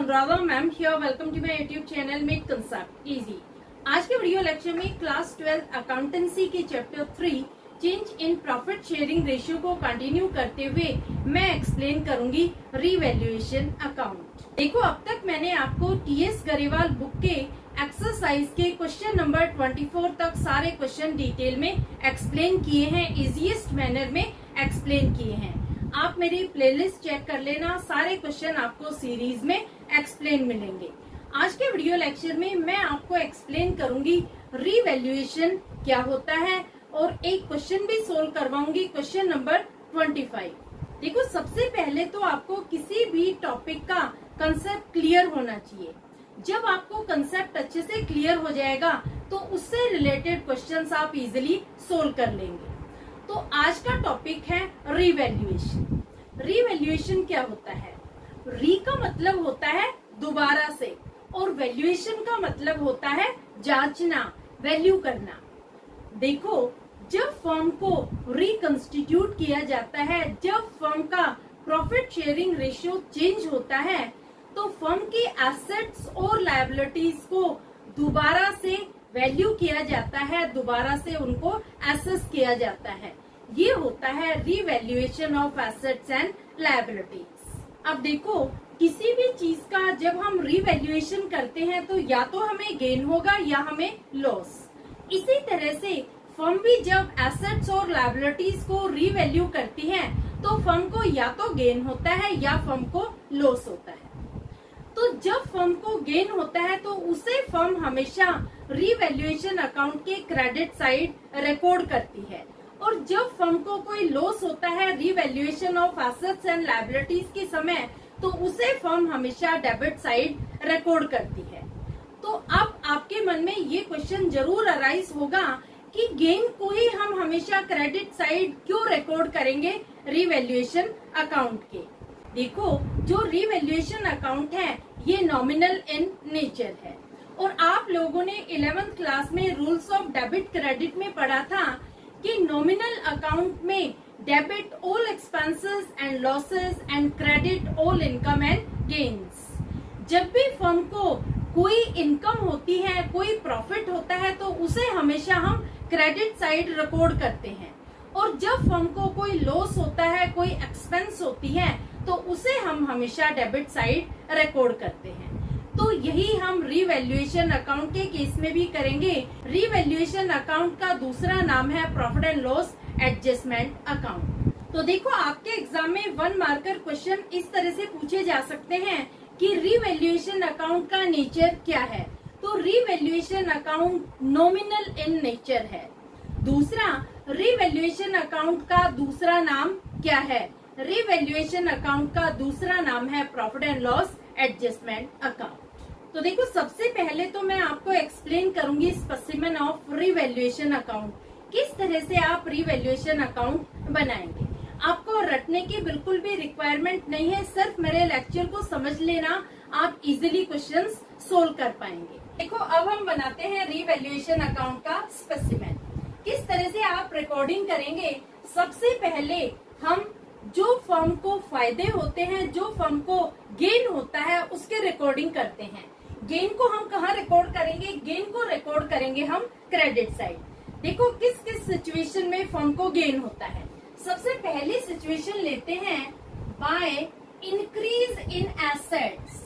Anuradha ma'am here, welcome to my YouTube channel make concept easy. आज के video lecture में class 12 accountancy के chapter 3 change in profit sharing ratio को continue करते हुए मैं एक्सप्लेन करूंगी रिवैल्यूएशन अकाउंट। देखो, अब तक मैंने आपको टीएस गरेवाल बुक के एक्सरसाइज के क्वेश्चन नंबर 24 तक सारे क्वेश्चन डिटेल में एक्सप्लेन किए हैं, इजीएस्ट मैनर में एक्सप्लेन किए हैं। आप मेरी प्लेलिस्ट चेक कर लेना, सारे क्वेश्चन आपको सीरीज में एक्सप्लेन मिलेंगे। आज के वीडियो लेक्चर में मैं आपको एक्सप्लेन करूंगी रिवैल्यूएशन क्या होता है और एक क्वेश्चन भी सोल्व करवाऊंगी, क्वेश्चन नंबर 25। देखो, सबसे पहले तो आपको किसी भी टॉपिक का कंसेप्ट क्लियर होना चाहिए। जब आपको कंसेप्ट अच्छे से क्लियर हो जाएगा तो उससे रिलेटेड क्वेश्चंस आप इजीली सोल्व कर लेंगे। तो आज का टॉपिक है रिवैल्यूएशन। रिवैल्यूएशन क्या होता है? री का मतलब होता है दोबारा से और वैल्यूएशन का मतलब होता है जांचना, वैल्यू करना। देखो, जब फर्म को रिकंस्टिट्यूट किया जाता है, जब फर्म का प्रॉफिट शेयरिंग रेशियो चेंज होता है, तो फर्म की एसेट्स और लायबिलिटीज को दोबारा से वैल्यू किया जाता है, दोबारा से उनको एसेस किया जाता है। ये होता है revaluation of assets and liabilities. अब देखो, किसी भी चीज का जब हम रिवैल्यूएशन करते हैं तो या तो हमें गेन होगा या हमें लॉस। इसी तरह से फर्म भी जब एसेट्स और लायबिलिटीज को रिवैल्यू करती है तो फर्म को या तो गेन होता है या फर्म को लॉस होता है। तो जब फर्म को गेन होता है तो उसे फर्म हमेशा रिवैल्यूएशन अकाउंट के क्रेडिट साइड रिकॉर्ड करती है, और जब फर्म को कोई लॉस होता है revaluation of assets and liabilities के समय, तो उसे फर्म हमेशा डेबिट साइड रिकॉर्ड करती है। तो अब आपके मन में ये क्वेश्चन जरूर अराइज होगा कि गेन को ही हम हमेशा क्रेडिट साइड क्यों रिकॉर्ड करेंगे रिवैल्यूएशन अकाउंट के? देखो, जो रिवैल्यूएशन अकाउंट है ये नॉमिनल इन नेचर है, और आप लोगों ने 11th क्लास में रूल्स ऑफ डेबिट क्रेडिट में पढ़ा था कि नॉमिनल अकाउंट में debit all expenses and losses and credit all income and gains. जब भी फर्म को कोई इनकम होती है, कोई प्रॉफिट होता है, तो उसे हमेशा हम क्रेडिट साइड रिकॉर्ड करते हैं, और जब फर्म को कोई लॉस होता है, कोई एक्सपेंस होती है, तो उसे हम हमेशा डेबिट साइड रिकॉर्ड करते हैं। तो यही हम रिवैल्यूएशन अकाउंट के केस में भी करेंगे। रिवैल्यूएशन अकाउंट का दूसरा नाम है profit and loss adjustment account. तो देखो, आपके एग्जाम में 1 मार्कर क्वेश्चन इस तरह से पूछे जा सकते हैं कि रिवैल्यूएशन अकाउंट का नेचर क्या है। तो revaluation account nominal in nature है। दूसरा, रिवैल्यूएशन अकाउंट का दूसरा नाम क्या है? रिवैल्यूएशन अकाउंट का दूसरा नाम है profit and loss adjustment account. तो देखो, सबसे पहले तो मैं आपको एक्सप्लेन करूंगी स्पेसिमेन ऑफ रिवैल्यूएशन अकाउंट, किस तरह से आप रिवैल्यूएशन अकाउंट बनाएंगे। आपको रटने की बिल्कुल भी रिक्वायरमेंट नहीं है, सिर्फ मेरे लेक्चर को समझ लेना, आप इजीली क्वेश्चंस सोल्व कर पाएंगे। देखो, अब हम बनाते हैं रिवैल्यूएशन अकाउंट का स्पेसिमेन। किस तरह से आप रिकॉर्डिंग करेंगे? सबसे पहले हम जो फर्म को फायदे होते हैं, जो फर्म को गेन होता है, उसके रिकॉर्डिंग करते हैं। गेन को हम कहाँ रिकॉर्ड करेंगे? गेन को रिकॉर्ड करेंगे हम क्रेडिट साइड। देखो, किस किस सिचुएशन में फर्म को गेन होता है। सबसे पहली सिचुएशन लेते हैं बाय इंक्रीज इन एसेट्स।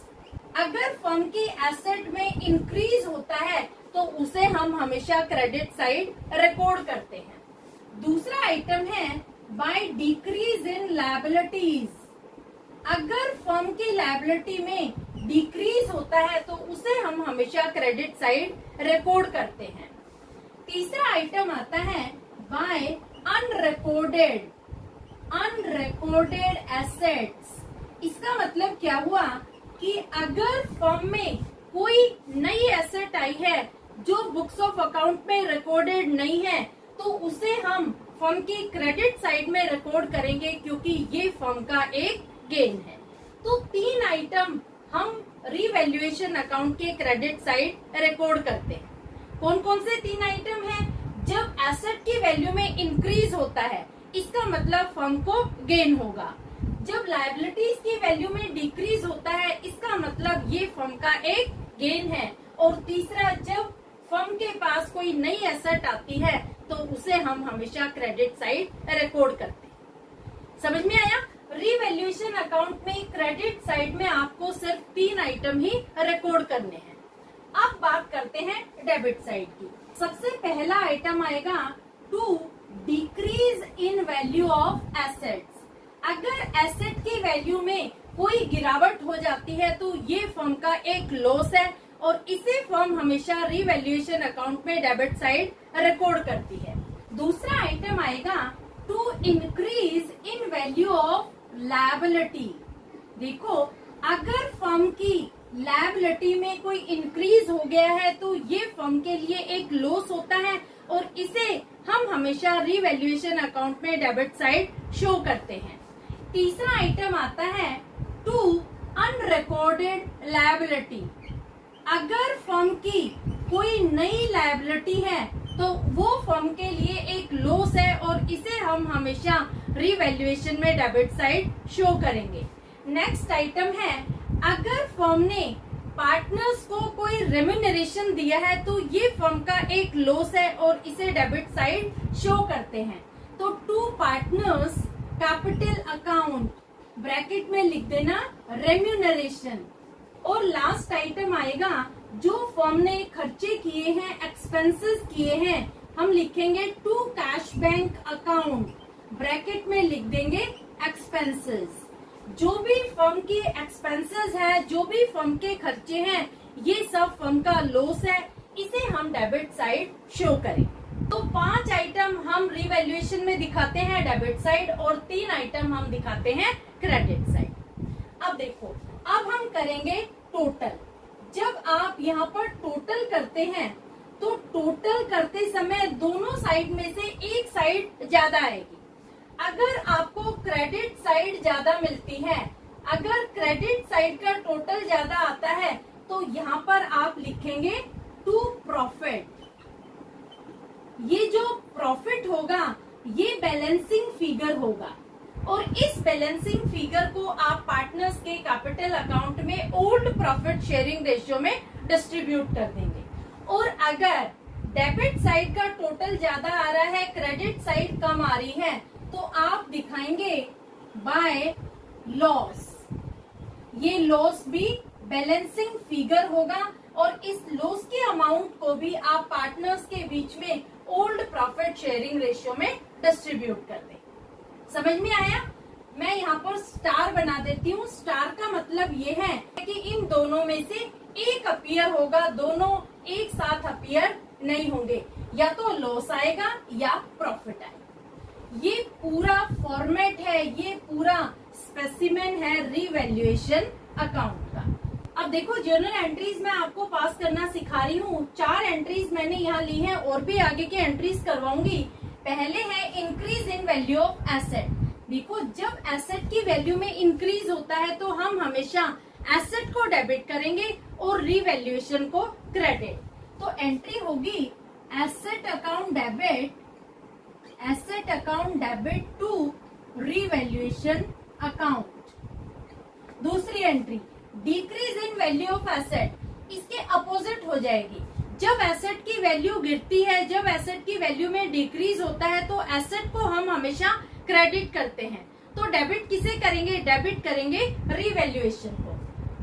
अगर फर्म की एसेट में इंक्रीज होता है तो उसे हम हमेशा क्रेडिट साइड रिकॉर्ड करते हैं। दूसरा आइटम है बाय डिक्रीज इन लायबिलिटीज। अगर फर्म की लायबिलिटी में डिक्रीज होता है तो उसे हम हमेशा क्रेडिट साइड रिकॉर्ड करते हैं। तीसरा आइटम आता है बाय अनरिकॉर्डेड एसेट्स। इसका मतलब क्या हुआ कि अगर फर्म में कोई नई एसेट आई है जो बुक्स ऑफ अकाउंट में रिकॉर्डेड नहीं है, तो उसे हम फर्म की क्रेडिट साइड में रिकॉर्ड करेंगे, क्योंकि ये फर्म का एक गेन है। तो 3 आइटम हम रिवैल्यूएशन अकाउंट के क्रेडिट साइड रिकॉर्ड करते हैं। कौन कौन से 3 आइटम हैं? जब एसेट की वैल्यू में इंक्रीज होता है, इसका मतलब फर्म को गेन होगा। जब लायबिलिटीज की वैल्यू में डिक्रीज होता है, इसका मतलब फर्म का एक गेन है। और तीसरा, जब फर्म के पास कोई नई एसेट आती है तो उसे हम हमेशा क्रेडिट साइड रिकॉर्ड करते हैं। समझ में आया? रीवैल्यूएशन अकाउंट में क्रेडिट साइड में आपको सिर्फ 3 आइटम ही रिकॉर्ड करने हैं। अब बात करते हैं डेबिट साइड की। सबसे पहला आइटम आएगा to decrease in value of assets. अगर एसेट की वैल्यू में कोई गिरावट हो जाती है तो ये फर्म का एक लॉस है और इसे फर्म हमेशा रीवैल्यूएशन अकाउंट में डेबिट साइड रिकॉर्ड करती है। दूसरा आइटम आएगा to increase in value of liability. देखो, अगर फर्म की लायबिलिटी में कोई इंक्रीज हो गया है तो ये फर्म के लिए एक लॉस होता है और इसे हम हमेशा रीवैल्यूएशन अकाउंट में डेबिट साइड शो करते हैं। तीसरा आइटम आता है टू अनरिकॉर्डेड लायबिलिटी। अगर फर्म की कोई नई लायबिलिटी है तो वो फर्म के लिए एक लॉस है और इसे हम हमेशा रीवैल्यूएशन में डेबिट साइड शो करेंगे। नेक्स्ट आइटम है, अगर फर्म ने पार्टनर्स को कोई रेम्यूनरेशन दिया है तो ये फर्म का एक लॉस है और इसे डेबिट साइड शो करते हैं। तो to partners capital account bracket में लिख देना रेम्यूनरेशन। और लास्ट आइटम आएगा, जो फर्म ने खर्चे किए हैं, एक्सपेंसेस किए हैं, हम लिखेंगे to cash bank account bracket में लिख देंगे एक्सपेंसेस। जो भी फर्म की एक्सपेंसेस है, जो भी फर्म के खर्चे हैं, ये सब फर्म का लॉस है, इसे हम डेबिट साइड शो करें। तो 5 आइटम हम रीवैल्यूएशन में दिखाते हैं डेबिट साइड और 3 आइटम हम दिखाते हैं क्रेडिट साइड। अब देखो, अब हम करेंगे टोटल। जब आप यहाँ पर टोटल करते हैं तो टोटल करते समय दोनों साइड में से एक साइड ज्यादा आएगी। अगर आपको क्रेडिट साइड ज्यादा मिलती है, अगर क्रेडिट साइड का टोटल ज्यादा आता है तो यहाँ पर आप लिखेंगे टू प्रॉफिट। ये जो प्रॉफिट होगा ये बैलेंसिंग फिगर होगा और इस बैलेंसिंग फिगर को आप पार्टनर्स के कैपिटल अकाउंट में ओल्ड प्रॉफिट शेयरिंग रेशियो में डिस्ट्रीब्यूट कर देंगे। और अगर डेबिट साइड का टोटल ज्यादा आ रहा है, क्रेडिट साइड कम आ रही है, तो आप दिखाएंगे बाय लॉस। ये लॉस भी बैलेंसिंग फिगर होगा और इस लॉस के अमाउंट को भी आप पार्टनर्स के बीच में ओल्ड प्रॉफिट शेयरिंग रेशियो में डिस्ट्रीब्यूट कर दें। समझ में आया? मैं यहाँ पर स्टार बना देती हूँ। स्टार का मतलब ये है कि इन दोनों में से एक अपीयर होगा, दोनों एक साथ अपीयर नहीं होंगे, या तो लॉस आएगा या प्रॉफिट आएगा। ये पूरा फॉर्मेट है, ये पूरा स्पेसिमेन है रीवैल्यूएशन अकाउंट का। अब देखो, जर्नल एंट्रीज मैं आपको पास करना सिखा रही हूँ। 4 एंट्रीज मैंने यहाँ ली है और भी आगे के एंट्रीज करवाऊंगी। पहले है increase in value of asset. देखो, जब एसेट की वैल्यू में इंक्रीज होता है तो हम हमेशा एसेट को डेबिट करेंगे और रीवैल्यूएशन को क्रेडिट। तो एंट्री होगी asset account debit to revaluation account. दूसरी entry decrease in value of asset, इसके अपोजिट हो जाएगी। जब एसेट की वैल्यू गिरती है, जब एसेट की वैल्यू में डिक्रीज होता है तो एसेट को हम हमेशा क्रेडिट करते हैं। तो डेबिट किसे करेंगे? डेबिट करेंगे रीवैल्यूएशन को।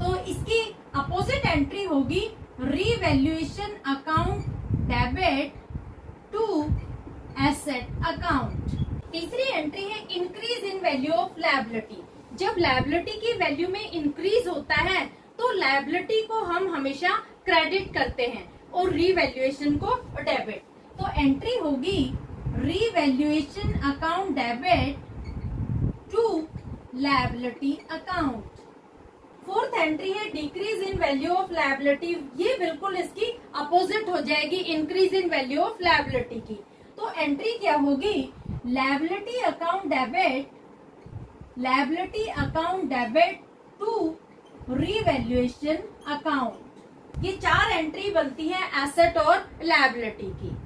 तो इसकी अपोजिट एंट्री होगी revaluation account debit to asset account. तीसरी एंट्री है increase in value of liability. जब लायबिलिटी की वैल्यू में इंक्रीज होता है तो लायबिलिटी को हम हमेशा क्रेडिट करते हैं और रीवैल्यूएशन को डेबिट। तो एंट्री होगी revaluation account debit to liability account. Fourth entry है decrease in value of liability. ये बिल्कुल इसकी अपोजिट हो जाएगी increase in value of liability की। तो एंट्री क्या होगी? Liability account debit to revaluation account. ये 4 एंट्री बनती है एसेट और लायबिलिटी की।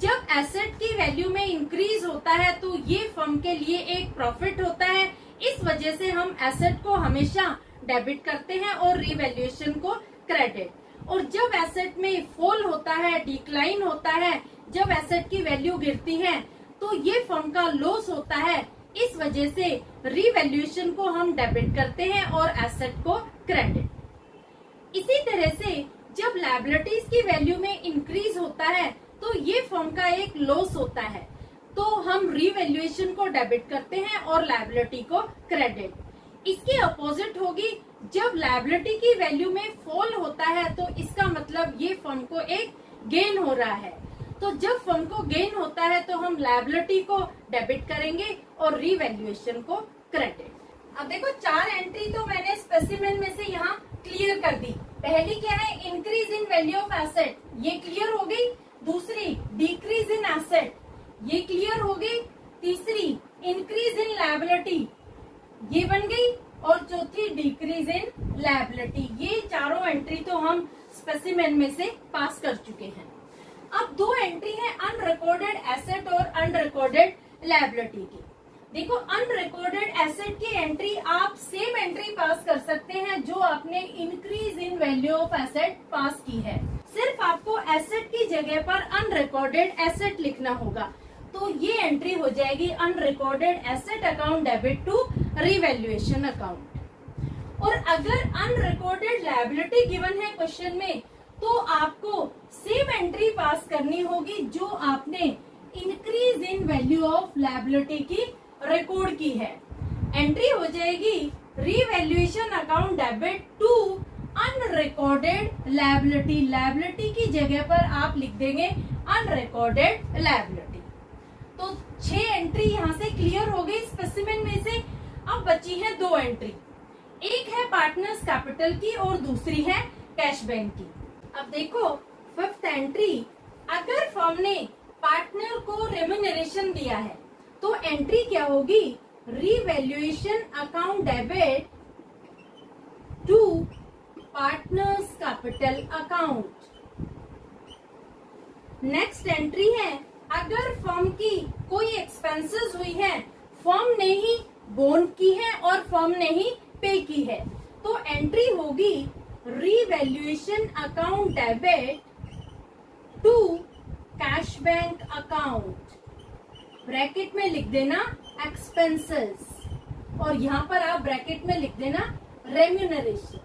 जब एसेट की वैल्यू में इंक्रीज होता है तो ये फर्म के लिए एक प्रॉफिट होता है। इस वजह से हम एसेट को हमेशा डेबिट करते हैं और रीवैल्यूएशन को क्रेडिट। और जब एसेट में फॉल होता है, डिक्लाइन होता है, जब एसेट की वैल्यू गिरती है, तो ये फर्म का लॉस होता है। इस वजह से रीवैल्यूएशन को हम डेबिट करते हैं और एसेट को क्रेडिट। इसी तरह से जब लायबिलिटीज की वैल्यू में इंक्रीज होता है तो ये फर्म का एक लॉस होता है, तो हम रीवैल्यूएशन को डेबिट करते हैं और लायबिलिटी को क्रेडिट। इसके अपोजिट होगी, जब लायबिलिटी की वैल्यू में फॉल होता है तो इसका मतलब ये फर्म को एक गेन हो रहा है। तो जब फर्म को गेन होता है तो हम लायबिलिटी को डेबिट करेंगे और रीवैल्यूएशन को क्रेडिट। अब देखो 4 एंट्री तो मैंने स्पेसिमेन में से यहाँ क्लियर कर दी। पहली क्या है, increase in value of asset, ये क्लियर हो गई। दूसरी डिक्रीज इन एसेट, ये क्लियर हो गई। तीसरी इंक्रीज इन लायबिलिटी, ये बन गई। और चौथी डिक्रीज इन लायबिलिटी। ये चारों एंट्री तो हम स्पेसिमेन में से पास कर चुके हैं। अब 2 एंट्री है अनरिकॉर्डेड एसेट और अनरिकॉर्डेड लायबिलिटी की। देखो अनरिकॉर्डेड एसेट की एंट्री आप सेम एंट्री पास कर सकते हैं जो आपने increase in value of asset pass की है। सिर्फ आपको एसेट की जगह पर अनरिकॉर्डेड एसेट लिखना होगा। तो ये एंट्री हो जाएगी unrecorded asset account debit to revaluation account. और अगर अनरिकॉर्डेड लायबिलिटी गिवन है क्वेश्चन में, तो आपको सेम एंट्री पास करनी होगी जो आपने increase in value of liability की रिकॉर्ड की है। एंट्री हो जाएगी revaluation account debit to unrecorded liability. Liability की जगह पर आप लिख देंगे अनरिकॉर्डेड लायबिलिटी। तो 6 एंट्री यहाँ से क्लियर हो गई स्पेसिमेन में से। अब बची है 2 एंट्री, एक है पार्टनर्स कैपिटल की और दूसरी है कैश बैंक की। अब देखो 5th एंट्री, अगर फर्म ने पार्टनर को रेम्यूनरेशन दिया है तो एंट्री क्या होगी, revaluation account debit to partners capital account. Next entry है, अगर फर्म की कोई एक्सपेंसेस हुई है, फर्म ने ही बॉन्ड की है और फर्म ने ही पे की है, तो एंट्री होगी revaluation account debit to cash bank account. Bracket में लिख देना एक्सपेंसेस और यहाँ पर आप ब्रैकेट में लिख देना रेम्यूनरेशन।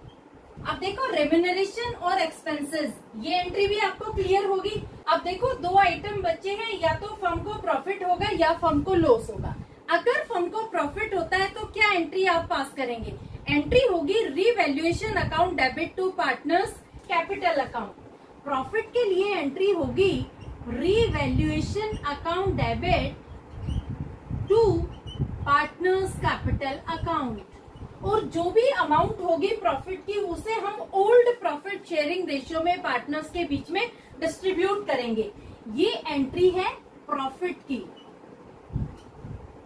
अब देखो रेम्यूनरेशन और एक्सपेंसेस, ये एंट्री भी आपको क्लियर होगी। अब देखो 2 आइटम बचे हैं, या तो फर्म को प्रॉफिट होगा या फर्म को लॉस होगा। अगर फर्म को प्रॉफिट होता है तो क्या एंट्री आप पास करेंगे, एंट्री होगी revaluation account debit to partners capital account. Profit के लिए एंट्री होगी revaluation account debit to partners capital account. और जो भी अमाउंट होगी प्रॉफिट की, उसे हम ओल्ड प्रॉफिट शेयरिंग रेशियो में पार्टनर्स के बीच में डिस्ट्रीब्यूट करेंगे। ये एंट्री है प्रॉफिट की।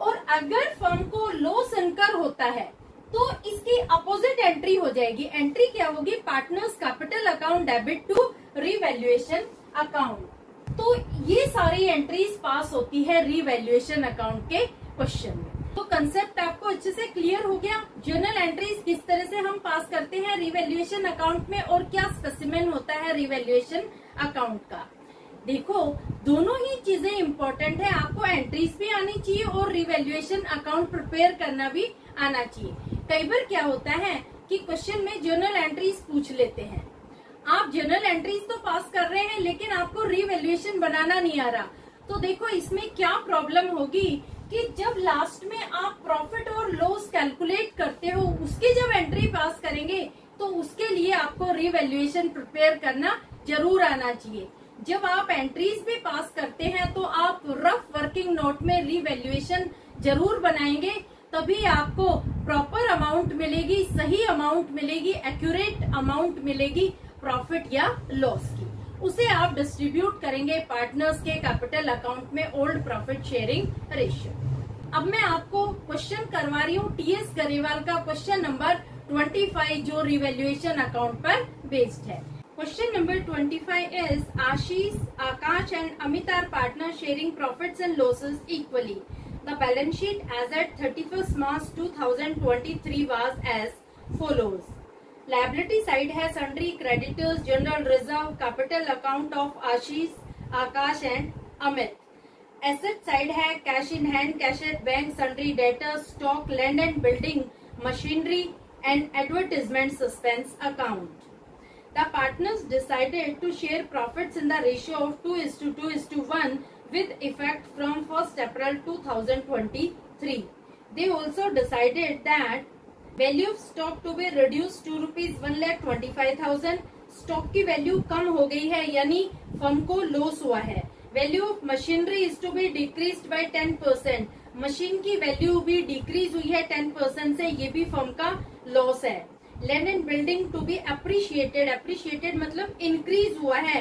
और अगर फर्म को लॉस इनकर होता है तो इसकी अपोजिट एंट्री हो जाएगी। एंट्री क्या होगी, partners capital account debit to revaluation account. तो ये सारी एंट्रीज पास होती है रीवैल्यूएशन अकाउंट के क्वेश्चन में। तो कंसेप्ट आपको अच्छे से क्लियर हो गया, जर्नल एंट्रीज किस तरह से हम पास करते हैं रीवैल्यूएशन अकाउंट में और क्या स्पेसिमेन होता है रीवैल्यूएशन अकाउंट का। देखो दोनों ही चीजें इम्पोर्टेंट है, आपको एंट्रीज भी आनी चाहिए और रिवैल्यूएशन अकाउंट प्रिपेयर करना भी आना चाहिए। कई बार क्या होता है कि क्वेश्चन में जर्नल एंट्रीज पूछ लेते हैं, आप जर्नल एंट्रीज तो पास कर रहे हैं लेकिन आपको रिवैल्यूएशन बनाना नहीं आ रहा। तो देखो इसमें क्या प्रॉब्लम होगी कि जब लास्ट में आप प्रॉफिट और लॉस कैलकुलेट करते हो, उसकी जब एंट्री पास करेंगे तो उसके लिए आपको रिवैल्यूएशन प्रिपेयर करना जरूर आना चाहिए। जब आप एंट्रीज भी पास करते हैं तो आप रफ वर्किंग नोट में रिवैल्यूएशन जरूर बनाएंगे, तभी आपको प्रॉपर अमाउंट मिलेगी, सही अमाउंट मिलेगी, एक्यूरेट अमाउंट मिलेगी प्रॉफिट या लॉस की। उसे आप डिस्ट्रीब्यूट करेंगे पार्टनर्स के कैपिटल अकाउंट में ओल्ड प्रॉफिट शेयरिंग रेशियो। अब मैं आपको क्वेश्चन करवा रही हूँ टीएस गरेवाल का क्वेश्चन नंबर 25 जो रिवैल्यूएशन अकाउंट पर बेस्ड है। Question number 25 is Ashish, Akash and Amit are partners sharing profits and losses equally. The balance sheet as at 31st March 2023 was as follows. Liability side है sundry creditors, general reserve, capital account of Ashish, Akash and Amit. Asset side है cash in hand, cash at bank, sundry debtors, stock, land and building, machinery and advertisement suspense account. The partners decided to share profits in the ratio of 2:2:1 with effect from 1st April 2023. They also decided that value of stock to be reduced to ₹1,25,000. Stock की value कम हो गई है यानी firm को loss हुआ है। Value of machinery is to be decreased by 10%। Machine की वैल्यू भी डिक्रीज हुई है 10% से, ये भी फर्म का लॉस है। Land and building to be appreciated, appreciated मतलब इंक्रीज हुआ है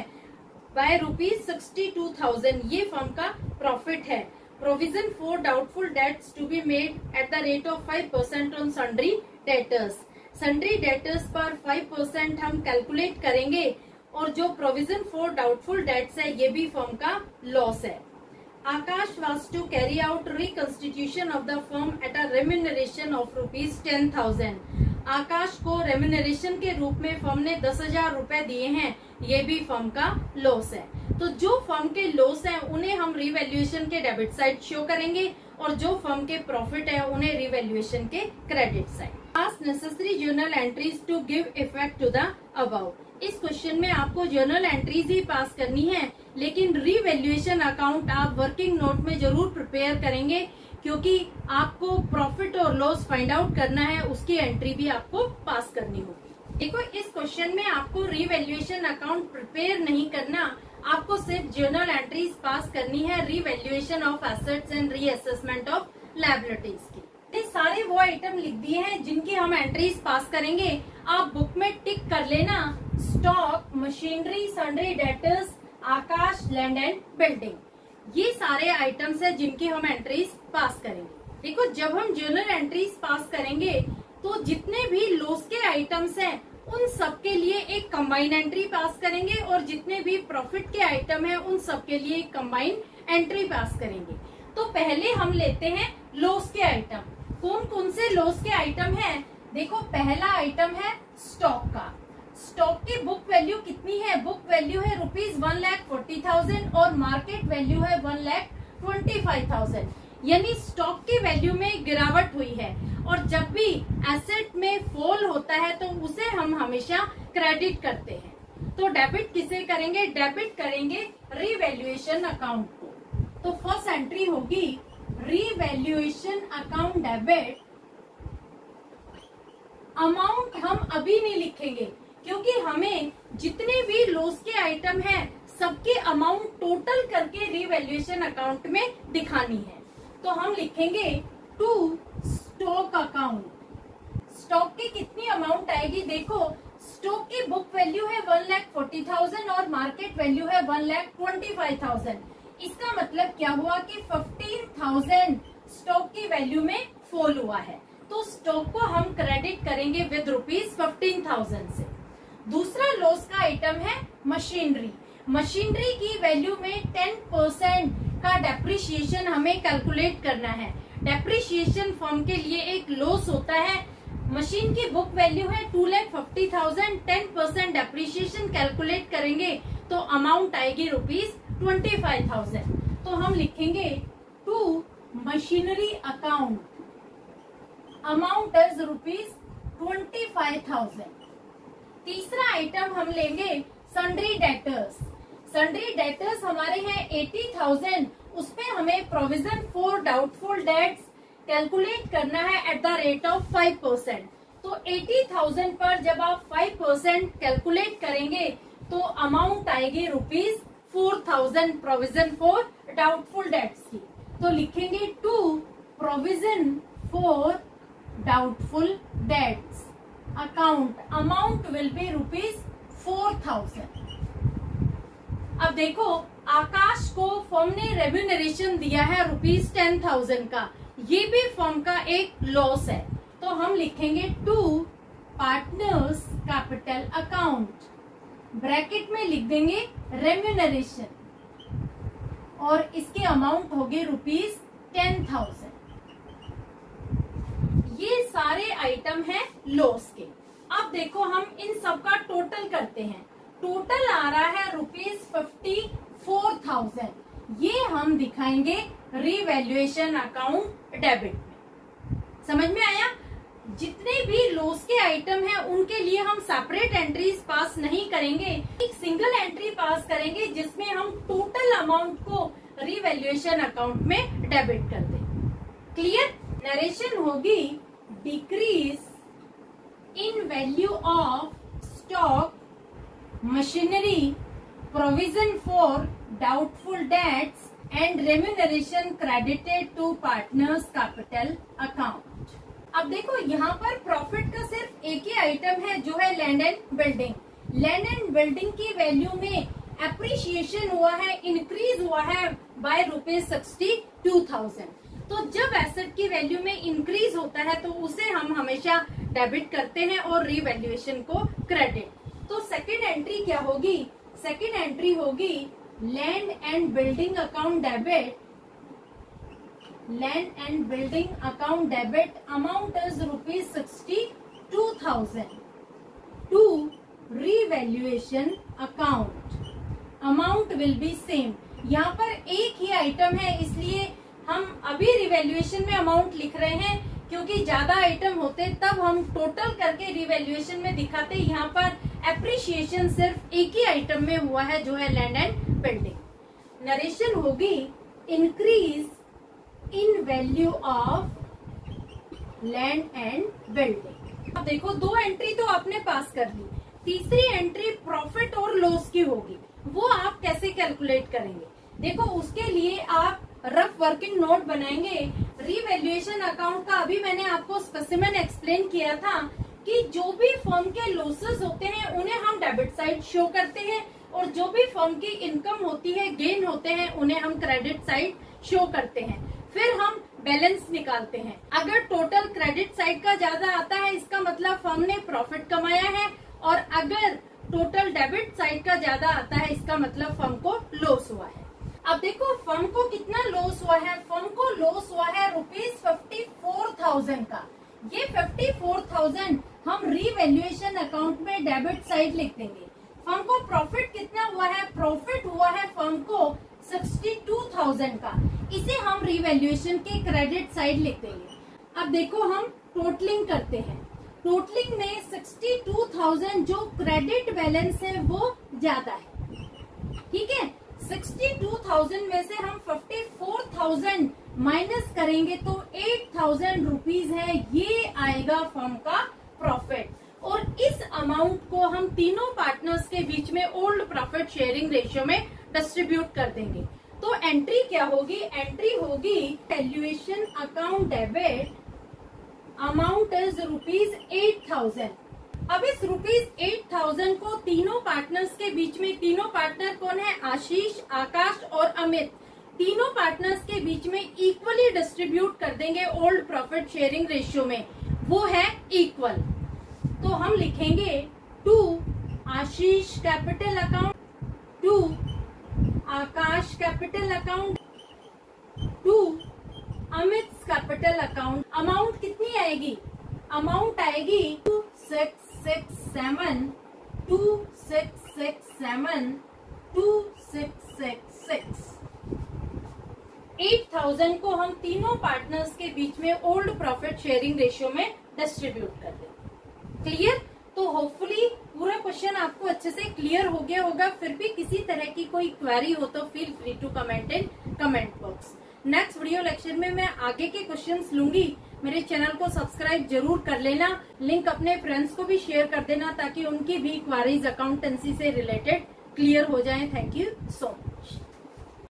बाय ₹62,000, ये फर्म का प्रॉफिट है। Provision for doubtful debts to be made at the rate of 5% on sundry debtors. Sundry debtors पर 5% हम कैलकुलेट करेंगे और जो प्रोविजन फॉर डाउटफुल डेट्स है ये भी फर्म का लॉस है। Akash was to carry out reconstitution of the firm at a remuneration of ₹10,000। Akash को रेम्यूनरेशन के रूप में फर्म ने 10,000 रुपए दिए हैं, ये भी फर्म का लॉस है। तो जो फर्म के लॉस हैं उन्हें हम रिवैल्यूएशन के डेबिट साइड शो करेंगे और जो फर्म के प्रॉफिट है उन्हें रिवैल्यूएशन के credit side. Pass necessary journal entries to give effect to the above. इस क्वेश्चन में आपको जर्नल एंट्रीज ही पास करनी है, लेकिन रिवैल्यूएशन अकाउंट आप वर्किंग नोट में जरूर प्रिपेयर करेंगे क्योंकि आपको प्रॉफिट और लॉस फाइंड आउट करना है, उसकी एंट्री भी आपको पास करनी होगी। देखो इस क्वेश्चन में आपको रिवैल्यूएशन अकाउंट प्रिपेयर नहीं करना, आपको सिर्फ जर्नल एंट्रीज पास करनी है revaluation of assets and reassessment of liabilities की। ये सारे वो आइटम लिख दिए हैं जिनकी हम एंट्रीज पास करेंगे। आप बुक में टिक कर लेना, stock, machinery, sundry debtors, Akash, land and building, ये सारे आइटम्स है जिनकी हम एंट्रीज पास करेंगे। देखो जब हम जर्नल एंट्रीज पास करेंगे तो जितने भी लॉस के आइटम्स हैं उन सब के लिए एक कंबाइन एंट्री पास करेंगे और जितने भी प्रॉफिट के आइटम हैं उन सब के लिए एक कंबाइन एंट्री पास करेंगे। तो पहले हम लेते हैं लॉस के आइटम। कौन कौन से लॉस के आइटम हैं? देखो पहला आइटम है स्टॉक का। स्टॉक की बुक वैल्यू कितनी है? बुक वैल्यू है ₹1,40,000 और मार्केट वैल्यू है ₹1,25,000, यानी स्टॉक की वैल्यू में गिरावट हुई है। और जब भी एसेट में फॉल होता है तो उसे हम हमेशा क्रेडिट करते हैं। तो डेबिट किसे करेंगे? डेबिट करेंगे रिवैल्यूएशन अकाउंट को। तो फर्स्ट एंट्री होगी रिवैल्यूएशन अकाउंट डेबिट। अमाउंट हम अभी नहीं लिखेंगे क्योंकि हमें जितने भी लॉस के आइटम हैं सबके अमाउंट टोटल करके रिवैल्यूएशन अकाउंट में दिखानी है। तो हम लिखेंगे टू स्टॉक अकाउंट। स्टॉक की कितनी अमाउंट आएगी? देखो स्टॉक की बुक वैल्यू है 1,40,000 और मार्केट वैल्यू है 1,25,000। इसका मतलब क्या हुआ कि 15,000 स्टॉक की वैल्यू में फॉल हुआ है। तो स्टॉक को हम क्रेडिट करेंगे विद ₹15,000 से। दूसरा लॉस का आइटम है मशीनरी। मशीनरी की वैल्यू में 10% का डेप्रिसिएशन हमें कैलकुलेट करना है। डेप्रिसिएशन फर्म के लिए एक लॉस होता है। मशीन की बुक वैल्यू है 2,50,000, 10% डेप्रिसिएशन कैलकुलेट करेंगे तो अमाउंट आएगी ₹25,000। तो हम लिखेंगे to machinery account, amount is ₹25,000। तीसरा आइटम हम लेंगे सन्ड्री डेटर्स। सन्ड्री डेटर्स हमारे हैं 80,000, उसमें हमें provision for doubtful dates calculate करना है एट द रेट ऑफ 5%। तो 80,000 पर जब आप 5% कैलकुलेट करेंगे तो अमाउंट आएगी ₹4,000 प्रोविजन फॉर डाउटफुल डेट्स की। तो लिखेंगे to provision for doubtful debts account, amount will be ₹4,000। अब देखो आकाश को फर्म ने रेम्यूनरेशन दिया है ₹10,000 का, ये भी फर्म का एक लॉस है। तो हम लिखेंगे to partners capital account, bracket में लिख देंगे रेम्यूनरेशन और इसके अमाउंट होगी ₹10,000। ये सारे आइटम हैं लॉस के। अब देखो हम इन सब का टोटल करते हैं। टोटल आ रहा है ₹54,000। ये हम दिखाएंगे रिवैल्यूएशन अकाउंट डेबिट में। समझ में आया? जितने भी लॉस के आइटम हैं उनके लिए हम सेपरेट एंट्रीज पास नहीं करेंगे, एक सिंगल एंट्री पास करेंगे जिसमें हम टोटल अमाउंट को रिवैल्यूएशन अकाउंट में डेबिट कर दें। क्लियर? नरेशन होगी decrease in value of stock, machinery, provision for doubtful debts and remuneration credited to partners capital account. अब देखो यहाँ पर प्रॉफिट का सिर्फ एक ही आइटम है जो है land and building. Land and building की वैल्यू में एप्रिशिएशन हुआ है, इंक्रीज हुआ है बाय ₹62,000। तो जब एसेट की वैल्यू में इंक्रीज होता है तो उसे हम हमेशा डेबिट करते हैं और रिवैल्यूएशन को क्रेडिट। तो सेकेंड एंट्री क्या होगी? सेकेंड एंट्री होगी land and building account debit. Land and building account debit amount is ₹62,000 to revaluation account. Amount will be same. यहाँ पर एक ही आइटम है इसलिए हम अभी रिवैल्यूएशन में अमाउंट लिख रहे हैं, क्योंकि ज्यादा आइटम होते तब हम टोटल करके रिवैल्यूएशन में दिखाते। यहाँ पर एप्रिशिएशन सिर्फ एक ही आइटम में हुआ है जो है लैंड एंड बिल्डिंग। नरेशन होगी increase in value of land and building. अब देखो दो एंट्री तो आपने पास कर ली, तीसरी एंट्री प्रॉफिट और लॉस की होगी। वो आप कैसे कैलकुलेट करेंगे? देखो उसके लिए आप रफ वर्किंग नोट बनाएंगे। रिवैल्यूएशन अकाउंट का अभी मैंने आपको स्पेसिमेन एक्सप्लेन किया था कि जो भी फर्म के लॉसेस होते हैं उन्हें हम डेबिट साइड शो करते हैं और जो भी फर्म की इनकम होती है, गेन होते हैं, उन्हें हम क्रेडिट साइड शो करते हैं। फिर हम बैलेंस निकालते हैं। अगर टोटल क्रेडिट साइड का ज्यादा आता है इसका मतलब फर्म ने प्रॉफिट कमाया है, और अगर टोटल डेबिट साइड का ज्यादा आता है इसका मतलब फर्म को लॉस हुआ है। अब देखो फर्म को कितना लॉस हुआ है? फर्म को लॉस हुआ है ₹54,000 का। ये 54,000 हम रिवैल्यूएशन अकाउंट में डेबिट साइड लिख देंगे। फर्म को प्रॉफिट कितना हुआ है? प्रॉफिट हुआ है फर्म को 62,000 का। इसे हम रिवैल्यूएशन के क्रेडिट साइड लिख देंगे। अब देखो हम टोटलिंग करते हैं। टोटलिंग में 62,000 जो क्रेडिट बैलेंस है वो ज्यादा है। ठीक है, 62,000 में से हम 54,000 माइनस करेंगे तो 8,000 रुपीज है, ये आएगा फर्म का प्रॉफिट। और इस अमाउंट को हम तीनों पार्टनर्स के बीच में ओल्ड प्रॉफिट शेयरिंग रेशियो में डिस्ट्रीब्यूट कर देंगे। तो एंट्री क्या होगी? एंट्री होगी valuation account debit amount is ₹8,000। अब इस ₹8,000 को तीनों पार्टनर्स के बीच में, तीनों पार्टनर कौन है? आशीष, आकाश और अमित। तीनों पार्टनर्स के बीच में इक्वली डिस्ट्रीब्यूट कर देंगे ओल्ड प्रॉफिट शेयरिंग रेशियो में, वो है इक्वल। तो हम लिखेंगे to Ashish capital account, to Akash capital account, to Amit capital account. Amount कितनी आएगी? अमाउंट आएगी 2667 8,000 को हम तीनों पार्टनर्स के बीच में ओल्ड प्रॉफिट शेयरिंग रेशियो में डिस्ट्रीब्यूट कर दें। क्लियर? तो होपफुली पूरा क्वेश्चन आपको अच्छे से क्लियर हो गया होगा। फिर भी किसी तरह की कोई क्वेरी हो तो feel free to comment in comment box. Next video lecture में मैं आगे के क्वेश्चंस लूंगी। मेरे चैनल को सब्सक्राइब जरूर कर लेना। लिंक अपने फ्रेंड्स को भी शेयर कर देना ताकि उनकी भी क्वेरीज अकाउंटेंसी से रिलेटेड क्लियर हो जाए। Thank you so much.